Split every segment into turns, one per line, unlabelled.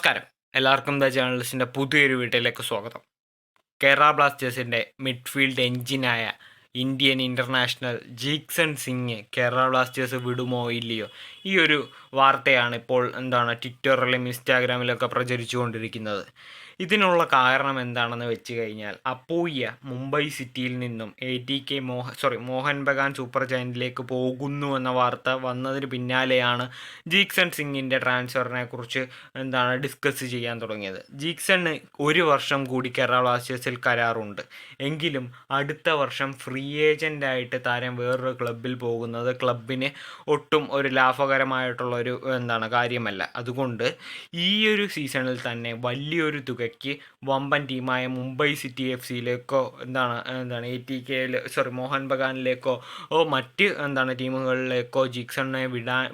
നമസ്കാരം. എല്ലാവർക്കും ദ ജേർണലിസ്റ്റിൻ്റെ പുതിയൊരു വീട്ടിലേക്ക് സ്വാഗതം. കേരള ബ്ലാസ്റ്റേഴ്സിൻ്റെ മിഡ്ഫീൽഡ് എഞ്ചിനായ Indian international Jeakson Singh Kerala Blasters വിടുമോ ഇല്ലയോ? ഈ ഒരു വാർത്തയാണ് ഇപ്പോൾ ട്വിറ്ററിലും ഇൻസ്റ്റാഗ്രാമിലൊക്കെ പ്രചരിച്ചുകൊണ്ടിരിക്കുന്നത്. ഇതിനുള്ള കാരണം എന്താണെന്ന് വെച്ച് കഴിഞ്ഞാൽ അപ്പൂയ്യ മുംബൈ സിറ്റിയിൽ നിന്നും ATK മോഹൻ ബഗാൻ സൂപ്പർ ജയൻറ്റിലേക്ക് പോകുന്നു എന്ന വാർത്ത വന്നതിന് പിന്നാലെയാണ് ജീക്സൺ സിംഗിൻ്റെ ട്രാൻസ്ഫറിനെ കുറിച്ച് ഡിസ്കസ് ചെയ്യാൻ തുടങ്ങിയത്. ജീക്സണ് 1 വർഷം കൂടി കേരള ബ്ലാസ്റ്റേഴ്സിൽ കരാറുണ്ട്. എങ്കിലും അടുത്ത വർഷം ഫ്രീ ഏജൻ്റായിട്ട് താരം വേറൊരു ക്ലബ്ബിൽ പോകുന്നത് ക്ലബിന് ഒട്ടും ഒരു ലാഭകരമായിട്ടുള്ളൊരു കാര്യമല്ല. അതുകൊണ്ട് ഈ ഒരു സീസണിൽ തന്നെ വലിയൊരു തുകയ്ക്ക് വമ്പൻ ടീമായ മുംബൈ സിറ്റി FCയിലേക്കോ മോഹൻ ബഗാനിലേക്കോ മറ്റ് ടീമുകളിലേക്കോ ജീക്സണിനെ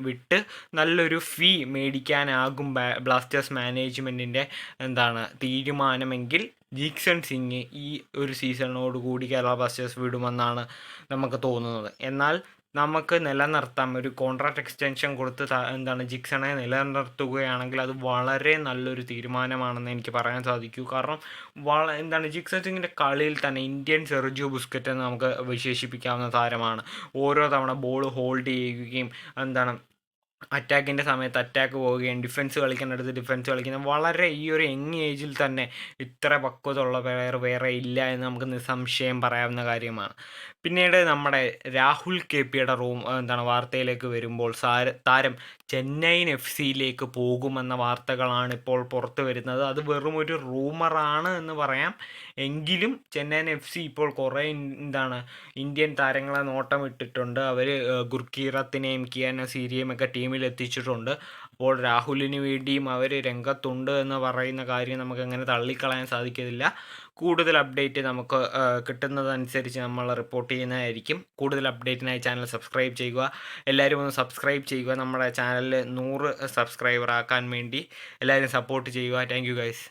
വിട്ട് നല്ലൊരു ഫീ മേടിക്കാനാകും ബ്ലാസ്റ്റേഴ്സ് മാനേജ്മെൻറ്റിൻ്റെ തീരുമാനമെങ്കിൽ ജീക്സൺ സിംഗ് ഈ ഒരു സീസണോടുകൂടി കേരള ബ്ലാസ്റ്റേഴ്സ് വിടുമെന്നാണ് നമുക്ക് തോന്നുന്നത്. എന്നാൽ നമുക്ക് നിലനിർത്താം, ഒരു കോൺട്രാക്ട് എക്സ്റ്റൻഷൻ കൊടുത്ത് ജിക്സണെ നിലനിർത്തുകയാണെങ്കിൽ അത് വളരെ നല്ലൊരു തീരുമാനമാണെന്ന് എനിക്ക് പറയാൻ സാധിക്കൂ. കാരണം ജിക്സൺ സിംഗിൻ്റെ കളിയിൽ തന്നെ ഇന്ത്യൻ സെർജിയോ ബുസ്കറ്റ് എന്ന് നമുക്ക് വിശേഷിപ്പിക്കാവുന്ന താരമാണ്. ഓരോ തവണ ബോൾ ഹോൾഡ് ചെയ്യുകയും അറ്റാക്കിൻ്റെ സമയത്ത് അറ്റാക്ക് പോവുകയും ഡിഫൻസ് കളിക്കുന്നിടത്ത് ഡിഫൻസ് കളിക്കുന്ന വളരെ ഈ ഒരു യങ് ഏജിൽ തന്നെ ഇത്ര പക്വതയുള്ള പ്ലെയർ വേറെ ഇല്ല എന്ന് നമുക്ക് നിസ്സംശയം പറയാവുന്ന കാര്യമാണ്. പിന്നീട് നമ്മുടെ രാഹുൽ KPയുടെ വാർത്തയിലേക്ക് വരുമ്പോൾ താരം ചെന്നൈയിൻ FCയിലേക്ക് പോകുമെന്ന വാർത്തകളാണ് ഇപ്പോൾ പുറത്തു വരുന്നത്. അത് വെറും ഒരു റൂമറാണ് എന്ന് പറയാം. എങ്കിലും ചെന്നൈയിൻ FC ഇപ്പോൾ കുറേ ഇന്ത്യൻ താരങ്ങളെ നോട്ടമിട്ടിട്ടുണ്ട്. അവർ ഗുർക്കീറത്തിനെയും കിയാൻ നസീരിയെയും ഒക്കെ ടീമിൽ എത്തിച്ചിട്ടുണ്ട്. അപ്പോൾ രാഹുലിന് വേണ്ടിയും അവർ രംഗത്തുണ്ട് എന്ന് പറയുന്ന കാര്യം നമുക്ക് അങ്ങനെ തള്ളിക്കളയാൻ സാധിക്കില്ല. കൂടുതൽ അപ്ഡേറ്റ് നമുക്ക് കിട്ടുന്നതനുസരിച്ച് നമ്മൾ റിപ്പോർട്ട് ചെയ്യുന്നതായിരിക്കും. കൂടുതൽ അപ്ഡേറ്റിനായി ചാനൽ സബ്സ്ക്രൈബ് ചെയ്യുക. എല്ലാവരും ഒന്ന് സബ്സ്ക്രൈബ് ചെയ്യുക. നമ്മുടെ ചാനലിൽ 100 സബ്സ്ക്രൈബർ ആക്കാൻ വേണ്ടി എല്ലാവരും സപ്പോർട്ട് ചെയ്യുക. Thank you guys.